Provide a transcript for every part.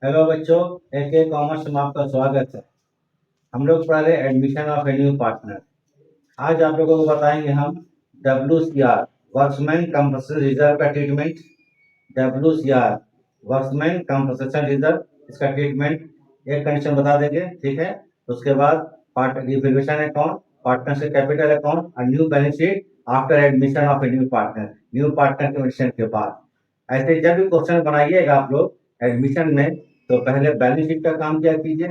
Hello बच्चों, एके commerce में आपका स्वागत है। हम लोग पढ़ रहे admission of a new partner. आज आप लोगों को बताएंगे हम WCR वर्कमैन कंपनसेशन रिजर्व का treatment. WCR workman compensation reserve, इसका ट्रीटमेंट एक कंडीशन बता देंगे, ठीक है। उसके बाद revaluation account, partnership capital account और new balance sheet after admission of a new partner के एडमिशन के बाद। ऐसे जब भी क्वेश्चन बनाइएगा आप लोग एडमिशन में, तो पहले बैलेंस शीट का काम किया कीजिए,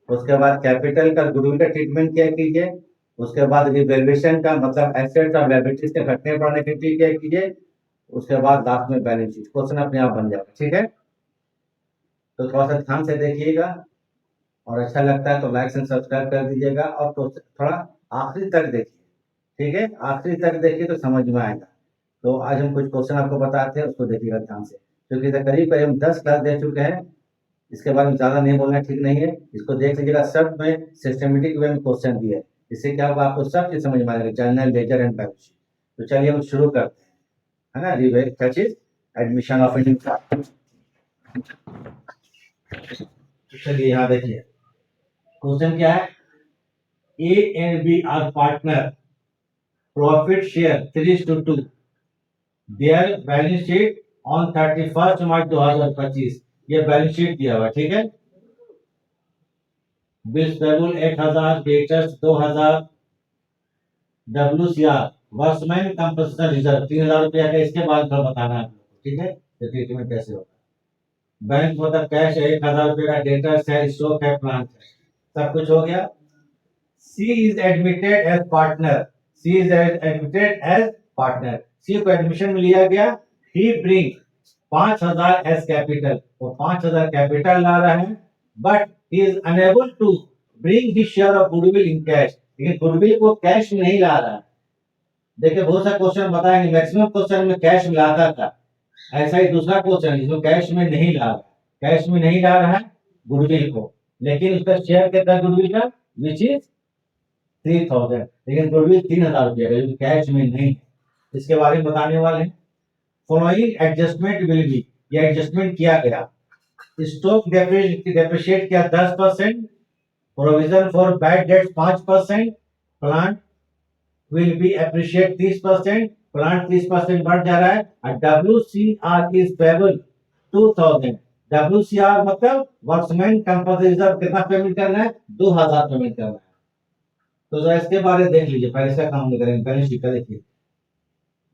उसके बाद कैपिटल का गुडविल का ट्रीटमेंट किया कीजिए, उसके बाद रिवैल्यूएशन का मतलब एसेट्स और लायबिलिटीज के घटने बढ़ने की ट्रीट किया कीजिए, उसके बाद लास्ट में बैलेंस शीट। क्वेश्चन अपने आप बन जाएगा, ठीक है। तो थोड़ा सा ध्यान से देखिएगा और अच्छा लगता है तो लाइक एंड सब्सक्राइब कर दीजिएगा और तो थोड़ा आखिरी तक देखिए, ठीक है। आखिरी तक देखिए तो समझ में आएगा। तो आज हम कुछ क्वेश्चन आपको बताते हैं, उसको देखिएगा ध्यान से, क्योंकि करीब करीब हम 10 क्लास दे चुके हैं। इसके बारे में ज्यादा नहीं बोलना ठीक नहीं है। इसको देख लीजिएगा, सब में सिस्टमेटिक वे में क्वेश्चन दिए, इससे क्या होगा आपको सब चीज समझ में आएगा, journal ledger and balance sheet. तो चलिए हम शुरू करते हैं, है ना। क्या चीज, एडमिशन ऑफ इंडियन। चलिए यहाँ देखिए, क्वेश्चन क्या है। A and B are partner, profit share 3:2, their balance sheet on 31 March 2025। ये बैलेंस शीट दिया हुआ, ठीक है। Bills payable 1000, debtors 2000, WCR workman compensation reserve 3000 रुपया का। इसके बाद का बताना है आपको, ठीक है। तो ट्रीटमेंट कैसे होगा। बैंक मतलब कैश है 1000 रुपये का, डेटर्स है, स्टॉक है, प्लांट है, सब कुछ हो गया। C is admitted as partner, C is admitted as partner, C को एडमिशन में लिया गया। ही ब्रिंग 5000 एज कैपिटल, वो 5000 कैपिटल ला रहा है, but he is unable to bring his share of goodwill in cash, लेकिन गुडविल को कैश में नहीं ला रहा है। देखिए बहुत सा क्वेश्चन बताएंगे, मैक्सिमम क्वेश्चन में कैश में लाता था। ऐसा ही दूसरा क्वेश्चन जिसमें कैश में नहीं ला रहा, कैश में नहीं ला रहा है गुडविल को, लेकिन उसका शेयर कितना गुडविल का, विच इज 3000, लेकिन गुडविल 3000 रुपया का, कैश में नहीं। इसके बारे में बताने वाले हैं। फॉलोइंग एडजस्टमेंट विल बी, ये एडजस्टमेंट किया गया। स्टॉक डेप्रिशिएट किया 10%, provision for bad dates 5%, plant will be appreciate 30%, plant 30% बढ़ जा रहा है, और WCR is payable 2000। WCR मतलब वर्कमैन कंपनसेशन रिजर्व कितना पेमेंट करना है, 2000 पेमेंट करना है। तो जरा इसके बारे में देख लीजिए, पहले इसका काम करेंगे, बैलेंस शीट का देखिए।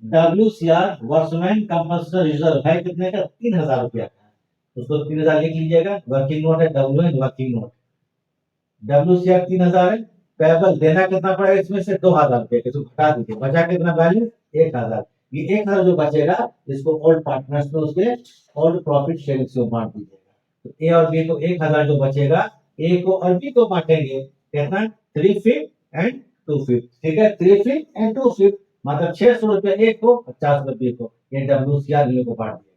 WCR वर्कमैन कंपनसेशन रिजर्व है कितने का, 3000 रुपया का। उसको 3000 लिख लीजिएगा, वर्किंग नोट है, वर्किंग नोट। WCR 3000 है, पेबल देना कितना पड़ेगा, इसमें से 2000 रुपये के घटा दीजिए, बचा कितना बैलेंस 1000। ये 1000 जो बचेगा इसको ओल्ड पार्टनर्स में उसके ओल्ड प्रॉफिट शेयरिंग से बांट दीजिएगा। तो ए और बी को 1000 जो बचेगा, ए को और बी को बांटेंगे कितना, 3/5 एंड 2/5, ठीक है। 3/5 एंड 2/5 मतलब 600 रुपये ए को, 50 रुपये को। ये WCR को बांट दिया।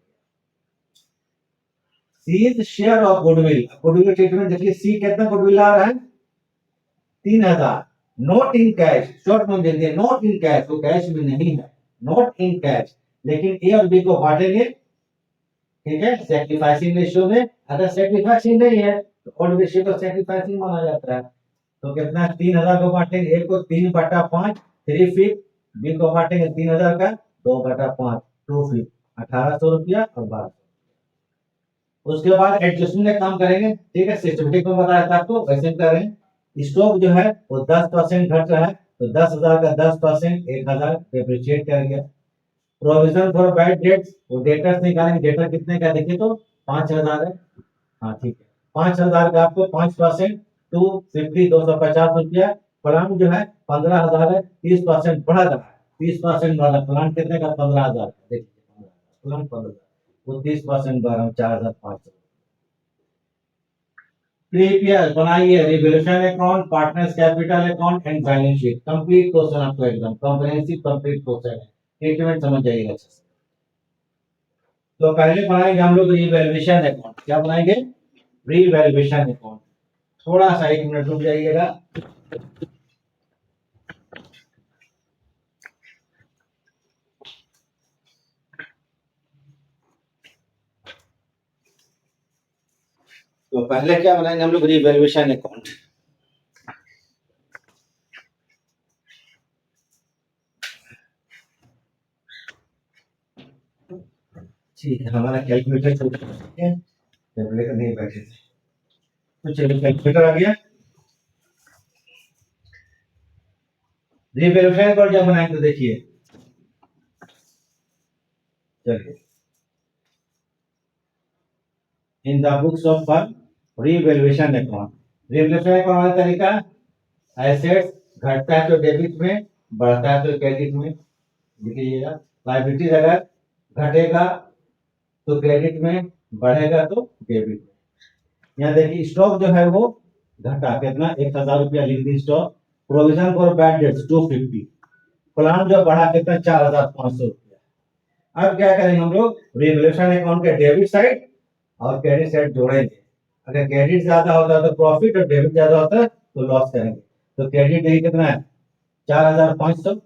C share of goodwill, goodwill treatment देखिए, सी कितना गुडविल आ रहा है, 3000, नॉट इन कैश, शॉर्ट में दे दिए नॉट इन कैश, तो कैश में नहीं है, नॉट इन कैश, लेकिन ए और बी को बांटेंगे, ठीक है, सैक्रिफाइसिंग रेशियो में। अगर सैक्रिफाइसिंग नहीं है तो ओल्ड रेशियो को सैक्रिफाइसिंग माना जाता है। तो कितना, 3000 को बांटेंगे, ए को 3/5, 3/5, बी को बांटेंगे 3000 का 2/5, 2/5, 1800 रुपया और 1200। उसके बाद एडजस्टमेंट का काम करेंगे, ठीक है। सिस्टमेटिक में बताया था आपको, वैसे करें। स्टॉक जो है वो 10% घट रहा है, तो 10,000 का 10% 1000 डेप्रिशिएट कर गया। प्रोविजन फॉर बैड डेट्स, वो डेटर्स निकालेंगे, डेटर कितने का देखिए तो 5000 है, हाँ ठीक है। 5000 का आपको 5%, 250, 250 रुपया। प्लान जो है 15000 है, 30% बढ़ा रहा है, 30% बढ़ा। प्लान कितने का, 15000, देखिए प्लान 15000, वो 30% बढ़ा, 4500। प्रीपेयर बनाइए revolution account, partners capital account and balance sheet. Complete question आपको एकदम कॉम्प्रिहेंसिव कंप्लीट क्वेश्चन है, ट्रीटमेंट समझ जाइएगा अच्छे से। तो पहले बनाएंगे हम लोग रिवैल्यूएशन अकाउंट। क्या बनाएंगे, रिवैल्यूएशन अकाउंट। थोड़ा सा 1 मिनट रुक जाइएगा। तो पहले क्या बनाएंगे हम लोग, रिवैल्यूएशन अकाउंट। ठीक है, हमारा कैलकुलेटर छोटा है, कैलकुलेटर नहीं बैठे थे, तो चलिए कैलकुलेटर आ गया। रिवैल्यूएशन अकाउंट जब बनाएंगे तो देखिए, चलिए in the books of firm revaluation account. Revaluation account वाला तरीका, एसेट्स घटता है तो डेबिट में, बढ़ता है तो क्रेडिट में, लिखिएगा। लायबिलिटीज अगर घटेगा तो क्रेडिट में, बढ़ेगा तो डेबिट में। यहाँ देखिए स्टॉक जो है वो घटा, कितना, 1000 रुपया लिख दी stock. Provision for bad debts 250, plan जो बढ़ा कितना, 4500 रुपया। अब क्या करेंगे हम लोग, रिवैल्यूएशन अकाउंट के डेबिट साइड और क्रेडिट साइड जोड़ेंगे। अगर क्रेडिट ज्यादा होता है तो प्रॉफिट और डेबिट ज्यादा होता है तो लॉस करेंगे। तो क्रेडिट देखिए कितना है, 4500,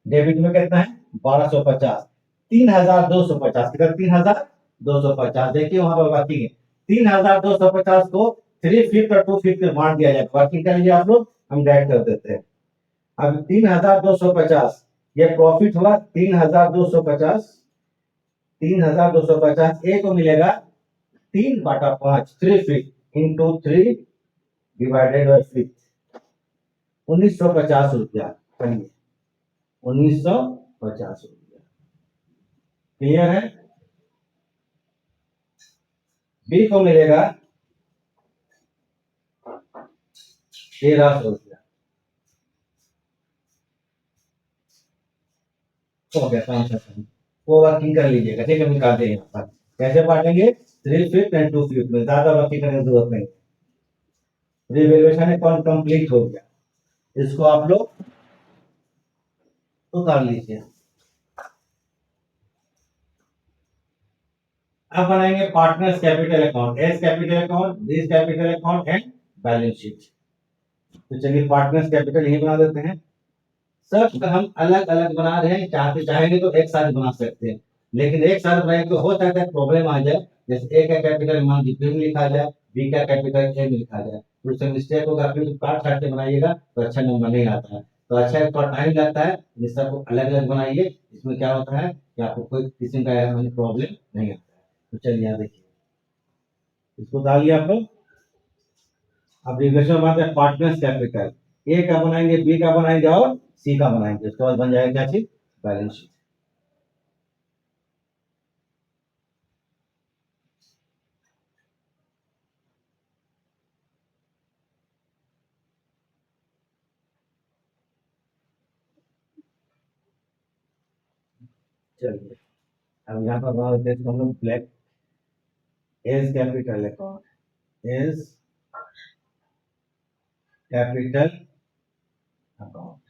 डेबिट में कितना है 1250, 3250, कितना 3250। देखिए वहां पर बाकी है 3250 को 3/5 और 2/5 बांट दिया जाए, बाकी कर लीजिए आप लोग, हम डायरेक्ट कर देते हैं। अब 3250 ये प्रॉफिट हुआ, 3250, 3250 ए को मिलेगा 3/5, 3/5 इंटू 3 डिवाइडेड बाई 5, 1950 रुपया, 1950 रुपया। क्लियर है। बी को मिलेगा 1300 रुपया। हो गया 500, वो वर्किंग कर लीजिएगा, ठीक है, निकाल देंगे यहाँ पर। कैसे बांटेंगे, 3/5 एंड 2/5 में, ज्यादा वर्किंग करने की जरूरत नहीं। रिवैल्यूएशन अकाउंट कंप्लीट हो गया, इसको आप लोग उतार लीजिए। अब बनाएंगे partners capital account, S capital account, this capital account and balance sheet. तो चलिए पार्टनर्स कैपिटल यही बना देते हैं। सब हम अलग अलग बना रहे हैं, चाहेंगे तो एक साथ बना सकते हैं, लेकिन एक साथ बनाएंगे तो हो सकता है प्रॉब्लम आ जाए। जैसे ए का कैपिटल मान लीजिए में लिखा जाए, बी का कैपिटल ए में लिखा जाए, तो उससे मिस्टेक होगा, फिर काट काट के बनाइएगा तो अच्छा नंबर नहीं आता है। तो अच्छा थोड़ा टाइम लगता है, इस सबको अलग अलग बनाइए, इसमें क्या होता है कि आपको कोई किसी का प्रॉब्लम नहीं आता है। तो चलिए यहाँ देखिए, इसको डालिए आप लोग। अब रिलेशन बात है पार्टनर्स कैपिटल, ए का बनाएंगे, बी का बनाएंगे और सी का बनाएंगे, उसके बाद बन जाएगा क्या चीज, बैलेंस शीट। चलिए अब यहाँ पर बना देते हैं हम लोग black, as capital account, as capital account.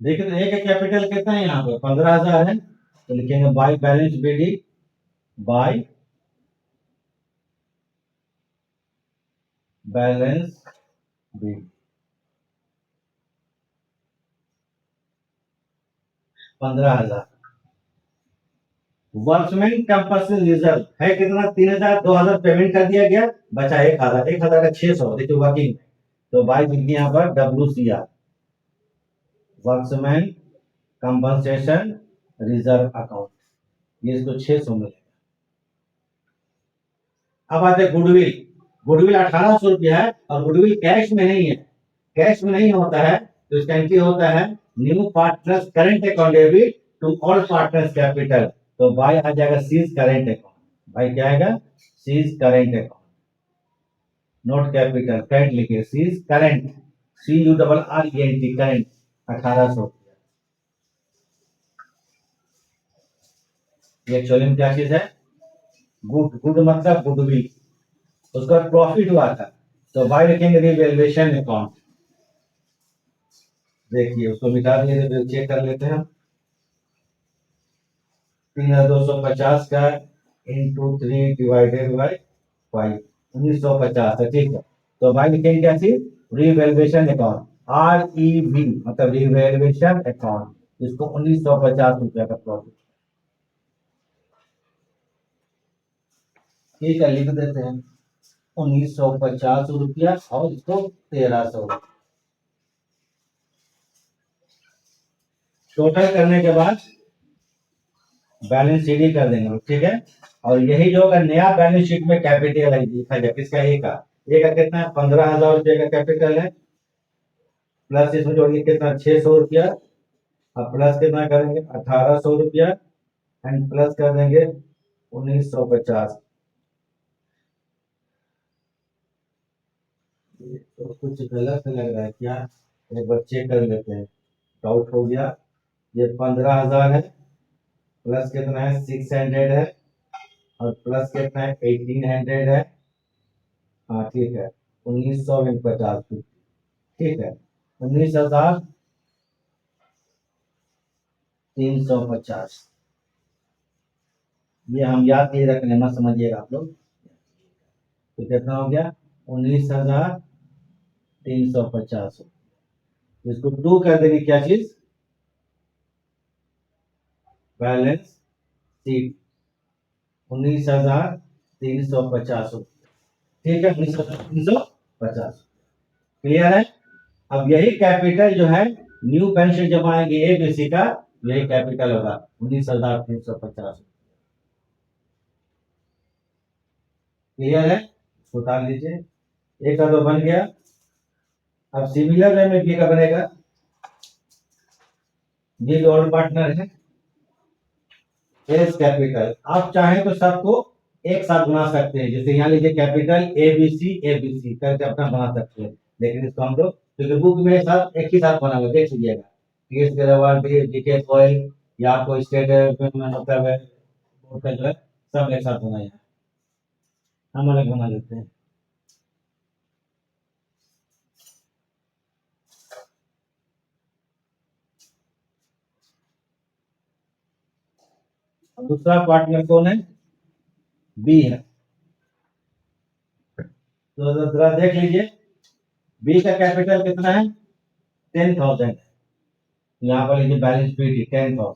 देखिए तो ए का कैपिटल कितना है, यहाँ पर 15,000 है, तो लिखेंगे by balance BD, by balance BD 15,000। Workman compulsory reserve है कितना, 3,000, 2,000 पेमेंट कर दिया गया, बचा 1,000, 1,000 का 600, देखिए वर्किंग। तो बाय लिखिए यहाँ पर WCR, workman compensation reserve account, ये इसको 600 मिलेगा। अब आते हैं गुडविल। गुडविल 1,800 रुपया है और गुडविल कैश में नहीं है, कैश में नहीं होता है, तो इसका एंट्री होता है new partners current account debit to all partners capital. तो बाय आ जाएगा सीज करंट अकाउंट, भाई क्या आएगा, C's current account, not capital, current लिखिए, सीज करंट, CURRENT, करंट 1,800। ये एक्चुअली में क्या चीज है, गुड, गुड मतलब गुडविल, उसका प्रॉफिट हुआ था, तो बाय लिखेंगे रिवैल्यूएशन अकाउंट। देखिए उसको मिटा दिए, तो चेक कर लेते हैं हम। 3,250 का इंटू 3 डिवाइडेड बाई 5, 1950 है, ठीक है। तो भाई लिखेंगे क्या चीज, रिवैल्यूएशन अकाउंट, REV मतलब रिवैल्यूएशन अकाउंट, इसको 1950 रुपया का प्रॉफिट। ठीक है, लिख देते हैं 1950 रुपया और इसको 1300। टोटल करने के बाद बैलेंस शीट ही कर देंगे, ठीक है। और यही जो अगर नया बैलेंस शीट में कैपिटल लिखा जाए किसका, ए का कितना है 15,000 रुपये का कैपिटल है, प्लस इसमें जोड़िए कितना 600 रुपया, अब प्लस कितना करेंगे 1800 रुपया, एंड प्लस कर देंगे 1950। तो कुछ गलत लग रहा है क्या, एक बार चेक कर लेते हैं, डाउट हो गया। ये 15,000 है, प्लस कितना है 600 है, और प्लस कितना है 1800 है। हाँ ठीक है, 1950, ठीक है 19,350। ये हम याद नहीं रखने, मत समझिएगा आप लोग। तो कितना हो गया 19,350। इसको टू कर देंगे, क्या चीज, बैलेंस शीट 19,350। ठीक है 19,350, क्लियर है। अब यही कैपिटल जो है न्यू पेंशन जमा आएंगे एबीसी का, यही कैपिटल होगा 19,350। क्लियर है, उतार लीजिए, ए का तो बन गया। अब सिमिलर वे में बी का बनेगा, बी और पार्टनर है एस कैपिटल। आप चाहें तो सबको एक साथ बना सकते हैं, जैसे यहाँ लीजिए कैपिटल ए बी सी करके अपना बना सकते हैं, लेकिन इसको हम लोग क्योंकि बुक में साथ एक ही साथ बना हुआ देख लीजिएगा, टीएस ग्रेवाल डीके ऑयल या कोई स्टेट मतलब है उसका जो है सब एक साथ बनाया है, हम अलग बना लेते हैं। दूसरा पार्टनर कौन है, बी है। तो जरा देख लीजिए, बी का कैपिटल कितना है 10,000 है, यहाँ पर लीजिए बैलेंस शीट 10,000।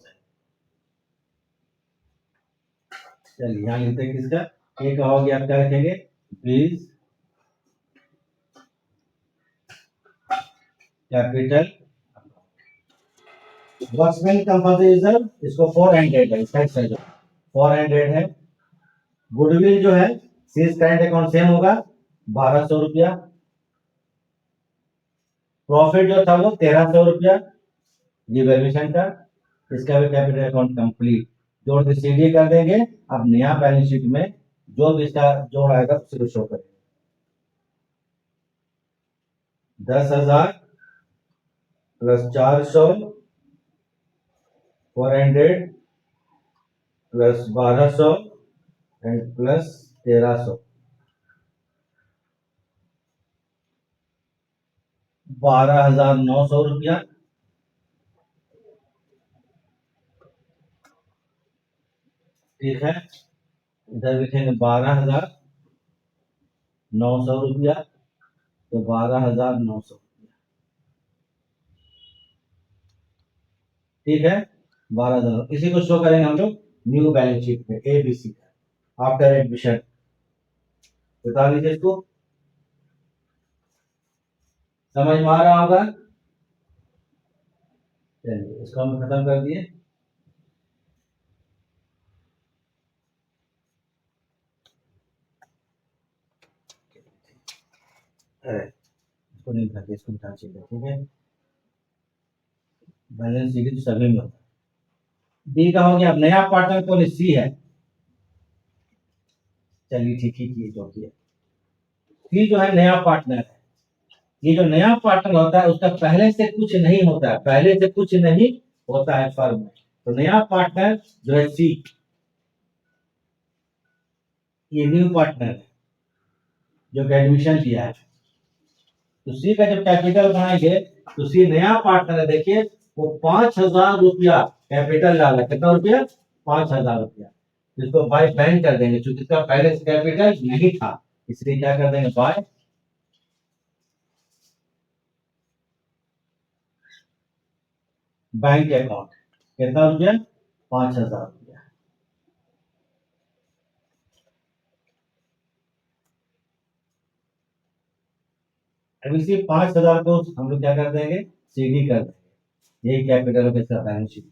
चलिए यहाँ लिखते हैं किसका, ए का हो गया, आप क्या रखेंगे प्लीज कैपिटल वर्कमैन कंपनसेशन, इसको 400 है, इसका एक्सचेंज 400 है। गुडविल जो है सीज करंट अकाउंट सेम होगा 1,200 रुपया। प्रॉफिट जो था वो 1,300 रुपया डिवेल्यूशन का, इसका भी कैपिटल अकाउंट कंप्लीट, जोड़ के सीडी कर देंगे। अब नया बैलेंस शीट में जो भी इसका जोड़ आएगा उसे शो करेंगे। 10,000 प्लस 400 400 प्लस 1,200 एंड प्लस 1,300, 12,900 रुपया। ठीक है, इधर लिखेंगे 12,900 रुपया, तो 12,900, ठीक है 12,000। इसी को शो करेंगे हम लोग न्यू बैलेंस शीट में एबीसी का आफ्टर एडमिशन। बता लीजिए इसको, समझ में आ रहा होगा। चलिए इसको हम खत्म कर दिए। अरे इसको नहीं करते, इसको बिठा चाहिए, ठीक है। बैलेंस शीट तो सभी में होता है। बी का हो गया, अब नया पार्टनर कौन है, सी है। चलिए ठीक ही किए जो किया, सी जो है नया पार्टनर है। ये जो नया पार्टनर होता है उसका पहले से कुछ नहीं होता है, पहले से कुछ नहीं होता है फर्म में। तो नया पार्टनर जो है सी, ये न्यू पार्टनर है जो कि एडमिशन लिया है। तो सी का जब कैपिटल बनाएंगे तो सी नया पार्टनर है, देखिए वो 5,000 रुपया कैपिटल डाला, कितना रुपया 5,000 रुपया। इसको बाय बैंक कर देंगे, क्योंकि इसका पहले से कैपिटल नहीं था, इसलिए क्या कर देंगे बाय बैंक अकाउंट। कितना रुपया 5,000 रुपया। अब इसी 5,000 को हम लोग क्या कर देंगे, सीडी कर देंगे। यही कैपिटल के साथ बैलेंस शीट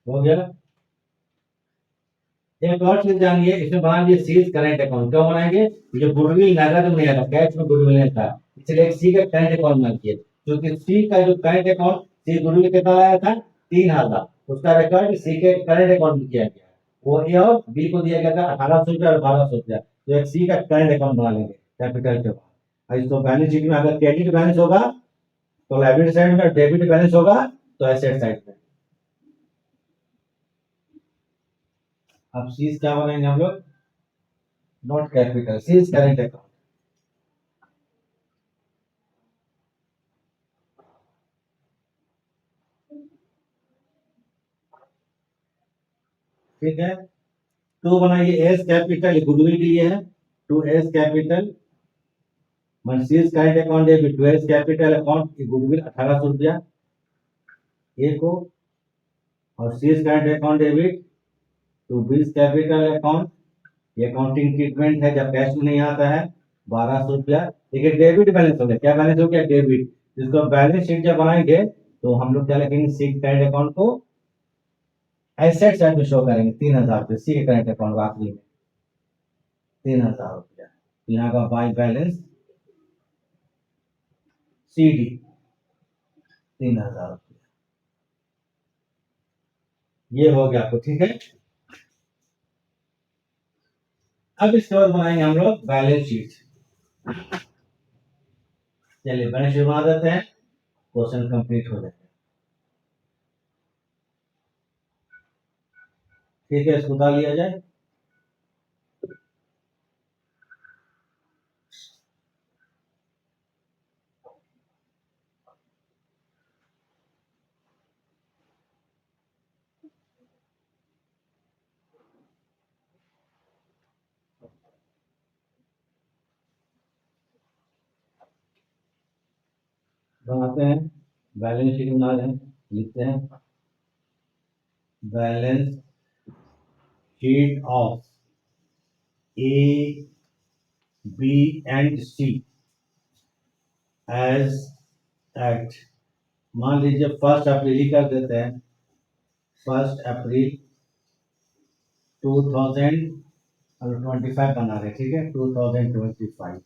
हो गया। एक और चीज जानिए, इसमें बना लिए सीज करेंट अकाउंट। क्यों बनाएंगे, जो गुडविल नगद में नहीं आता, कैश में गुडविल नहीं था, इसलिए एक सी का करेंट अकाउंट बना किए। क्योंकि सी का जो करेंट अकाउंट, सी गुडविल कितना आया था, 3,000, उसका रिकॉर्ड सी के करेंट अकाउंट में किया गया। वो ए और बी को दिया गया था 1,800 और 1,200। तो एक सी का करेंट अकाउंट बना लेंगे कैपिटल के बाद। इसको बैलेंस शीट में अगर क्रेडिट बैलेंस होगा तो लायबिलिटी साइड में, डेबिट बैलेंस होगा तो एसेट साइड में। अब सीज क्या बनाएंगे हम लोग, not capital, C's current account. ठीक है, टू बनाइए एस कैपिटल, गुडविल के लिए है, to A's capital C's current account debit to A's capital account की गुडविल 1,800 ए को, और C's current account debit to B's capital account, ये अकाउंटिंग ट्रीटमेंट है जब कैश में नहीं आता है, 1,200। देखिए डेबिट बैलेंस हो गया, क्या बैलेंस हो गया, डेबिट। जिसको बैलेंस शीट जब बनाएंगे तो हम लोग क्या लिखेंगे, सी करेंट अकाउंट को एसेट साइड में शो करेंगे, 3,000 रुपये सी करेंट अकाउंट आखिरी में, 3,000 रुपया। तो यहाँ का बाई बैलेंस सी डी 3,000 रुपया, ये हो गया आपको। ठीक है, अब इसके बाद बनाएंगे हम लोग बैलेंस शीट। चलिए बैलेंस शीट बना देते हैं, क्वेश्चन कंप्लीट हो जाएगा। ठीक है, इसको उतार लिया जाए। बनाते हैं बैलेंस शीट, बना रहे हैं, लिखते हैं balance sheet of A B and C as at, मान लीजिए 1 अप्रैल कर देते हैं, 1 अप्रैल 2025 बना रहे, ठीक है, 2025।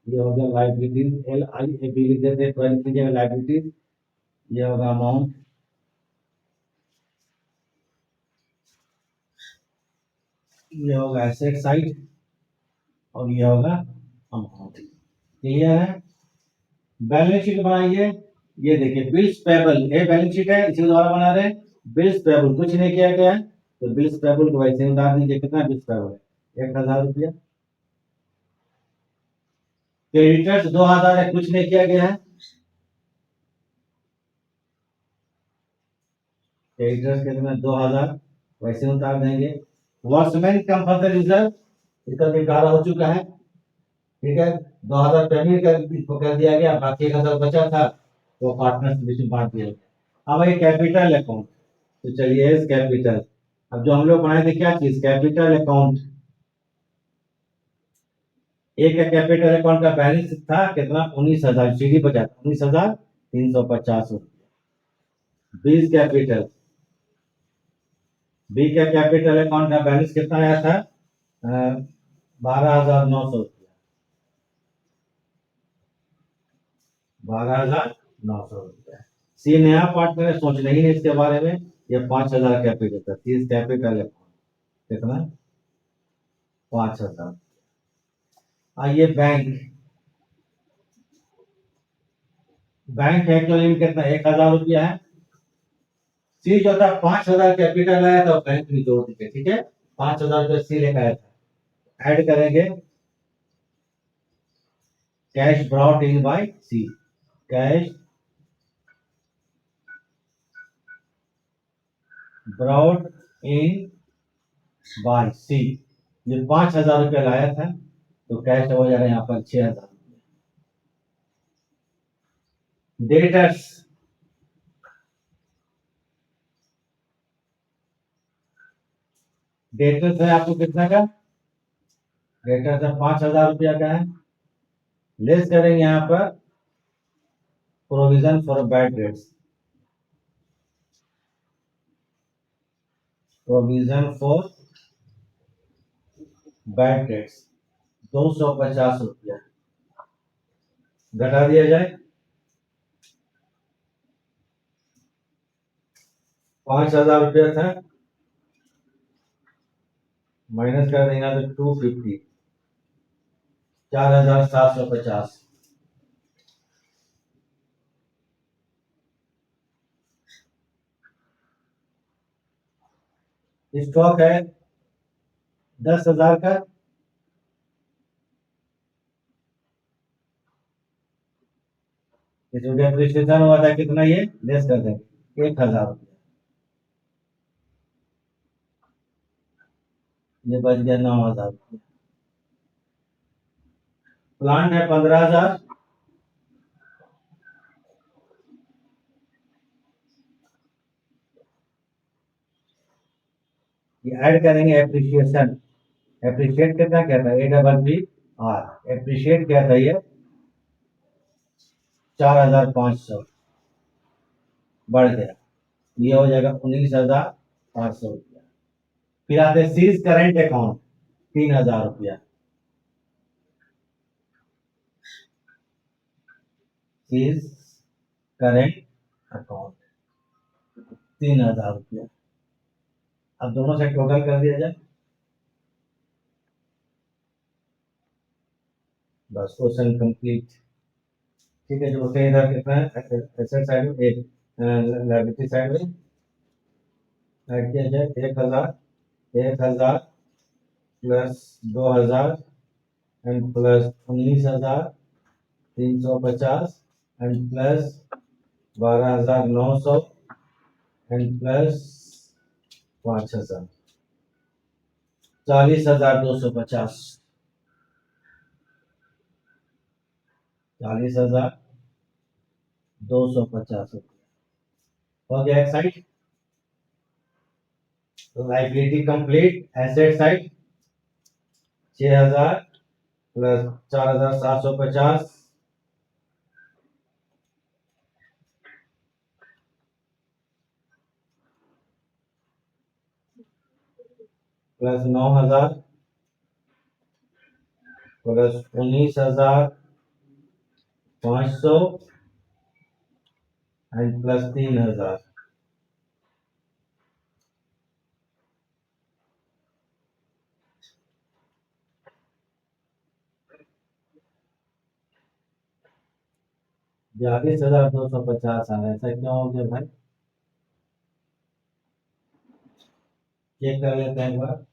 ये हो गया liabilities, L I A B लिख देते हैं, लाइबिलिटीज। ये होगा अमाउंट, ये होगा एसेट साइड, और ये होगा अमाउंट। क्लियर है, बैलेंस शीट बनाइए। ये देखिए बिल्स पेबल, ये बैलेंस शीट है, इसी द्वारा बना रहे हैं। बिल्स पेबल कुछ नहीं किया गया है, तो बिल्स पेबल को वैसे उतार दीजिए। कितना बिल्स पेबल है, 1,000 रुपया। क्रेडिटर्स 2,000 है, कुछ नहीं किया गया है, क्रेडिटर्स कितना 2,000, वैसे उतार देंगे। वॉचमैन कंपल्सरी रिजर्व, इसका निपटारा हो चुका है। ठीक है, 2,000 पेमेंट कर दिया गया, बाकी 1,000 बचा था तो पार्टनर्स के बीच में बांट दिया गया। अब ये कैपिटल अकाउंट, तो चलिए इस कैपिटल, अब जो हम लोग बनाए थे क्या चीज, कैपिटल अकाउंट। एक कैपिटल अकाउंट का बैलेंस था कितना, 19,000, सीडी बचा 19,350 रुपया। बीस कैपिटल, बी का कैपिटल अकाउंट का बैलेंस कितना आया था, 12,900 रुपया, 12,900 रुपया। सी नया पार्टनर है, सोचना ही नहीं इसके बारे में, ये 5,000 कैपिटल था, 30 कैपिटल अकाउंट कितना, 5,000। आइए बैंक, बैंक एक्चुअली लिमिट कितना, 1,000 रुपया है। सी जो था 5,000 कैपिटल आया था, बैंक में जोड़ दीजिए। ठीक है, 5,000 रुपये सी लेकर आया था, ऐड करेंगे cash brought in by C, cash brought in by C, ये 5,000 रुपये लाया था, तो कैश हो जाएगा यहाँ पर 6,000। डेटर्स, डेटर्स है आपको कितना का, डेटर्स है 5,000 रुपया का है, लेस करेंगे यहाँ पर provision for bad dates, provision for bad debts 250 रुपया घटा दिया जाए, 5,000 रुपया था, माइनस कर देंगे तो 250, 4,750। स्टॉक है 10,000 का, इसमें डेप्रिसिएशन हुआ था कितना, ये लेस कर देंगे 1,000 रुपया, ये बच गया 9,000 रुपया। प्लांट है 15,000, ये ऐड करेंगे एप्रिसिएशन, एप्रिशिएट कितना कहता है, APPR, एप्रिशिएट क्या था ये 4,500 बढ़ गया, ये हो जाएगा 19,500 रुपया। फिर आते सीज करेंट अकाउंट 3,000 रुपया, सीज करेंट अकाउंट 3,000 रुपया। अब दोनों से टोटल कर दिया जाए, बस क्वेश्चन कंप्लीट। ठीक है, जो होते इधर कितना है, एसेट साइड में एक, लायबिलिटी साइड में ऐड किया जाए 1,000, 1,000 plus 2,000 and plus 19,350 and plus 12,900 and plus 5,000, 40,250, 40,250 रुपया हो गया एक साइड। तो liability complete, asset side 6,000 plus 4,750 plus 9,000 plus 19,500 and plus 3,000, बयालीस हजार 250 आ रहा है, ऐसा क्यों हो गया भाई, चेक कर लेते हैं एक बार।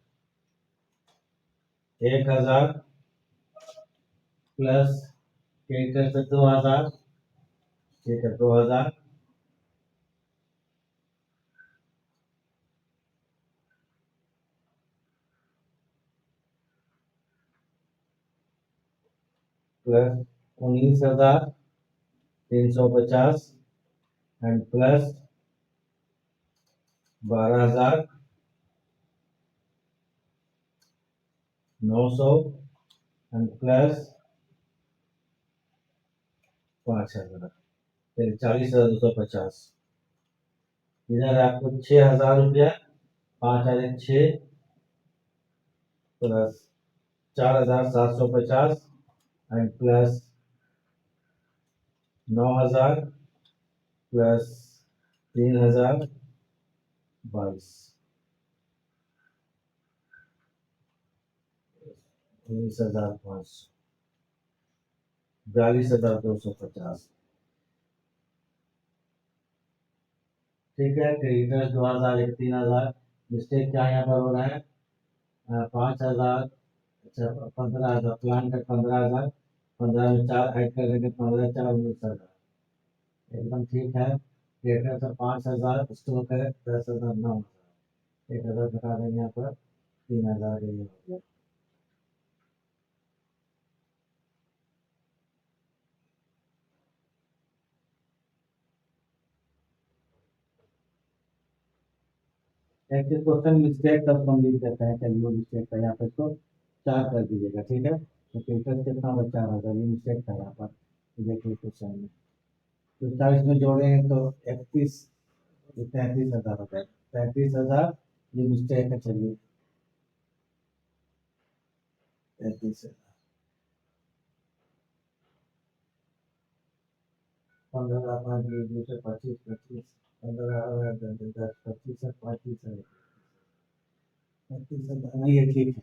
1,000 प्लस क्रेडिटर से 2,000, ठीक है 2,000 plus 19,350 and plus 12,900 and plus 5,000, चलिए 40,250। इधर आपको 6,000 रुपया, 5,006 प्लस 4,750 एंड प्लस 9,000 प्लस 3,022, 19,500, 42,250। ठीक है, क्रेडिटर्स 2,000, 3,000, मिस्टेक क्या यहाँ पर हो रहा है, 5,000, अच्छा 15,000 प्लान का 15,000, 15 में 4 ऐड कर देंगे, 15 4 19,000 एकदम ठीक है। डेटा का 5,000 स्टॉक है 10,000 9,000, 1,000 घटा देंगे यहाँ पर 3,000 ये हो गया। एक्चुअली क्वेश्चन मिस्टेक तब हम लिख देते हैं, चलिए वो मिस्टेक था यहाँ पे, इसको 4 कर दीजिएगा ठीक है। तो फिल्टर कितना होगा 4,000, ये मिस्टेक था यहाँ पर। तो देखिए क्वेश्चन में तो 40 में जोड़ेंगे तो 31, 33,000 होता है, 33,000 ये मिस्टेक है। चलिए 33,000, 15 5 20 25 25, 15 10 25 35 35,000 नहीं ये ठीक है।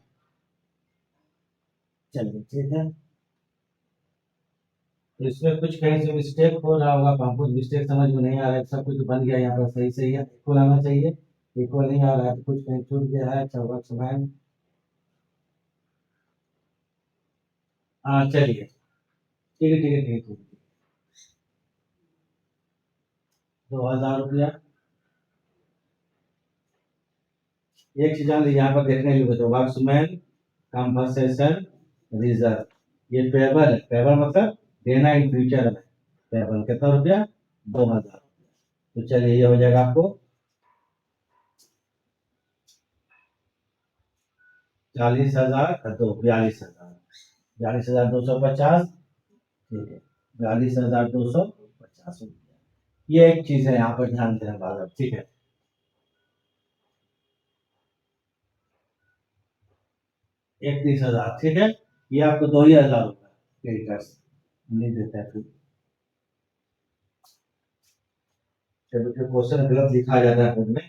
चलिए ठीक है। तो इसमें कुछ कहीं से मिस्टेक हो रहा होगा, तो हमको मिस्टेक समझ में नहीं आ रहा है, सब कुछ बन गया यहाँ पर सही सही है, इक्वल आना चाहिए, इक्वल नहीं आ रहा है तो कुछ कहीं छूट गया है। अच्छा वर्क मैन, हाँ चलिए ठीक है ठीक है ठीक है। 2,000 रुपया, एक चीज जान लीजिए यहाँ पर देखने के लिए, वर्कमैन कंपनसेशन रिजर्व ये पेबल है, पेबल मतलब देना इन फ्यूचर में, पेबल कितना रुपया 2,000। तो चलिए ये हो जाएगा आपको 40,000 दो 42,000, 42,250, ठीक है 42,250 रुपया। ये एक चीज है यहाँ पर ध्यान देने वाला, ठीक है। 31,000 ठीक है, ये आपको 2,000 रुपया क्रेडिटर्स नहीं देता है फिर, जब क्वेश्चन गलत लिखा जाता है बोर्ड में।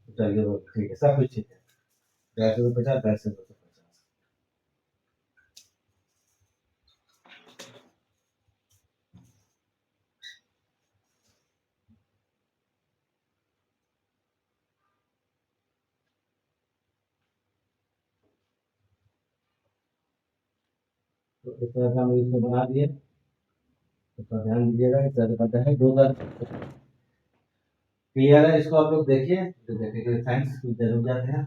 तो चलिए वो ठीक है, सब कुछ ठीक है। 42,250, 42,250, तो इस तरह से हम इसको बना दिए। तो ध्यान दीजिएगा, इस तरह से बनता है 2,000। क्लियर है, इसको आप लोग देखिए, तो देखिए थैंक्स जरूर जाते हैं।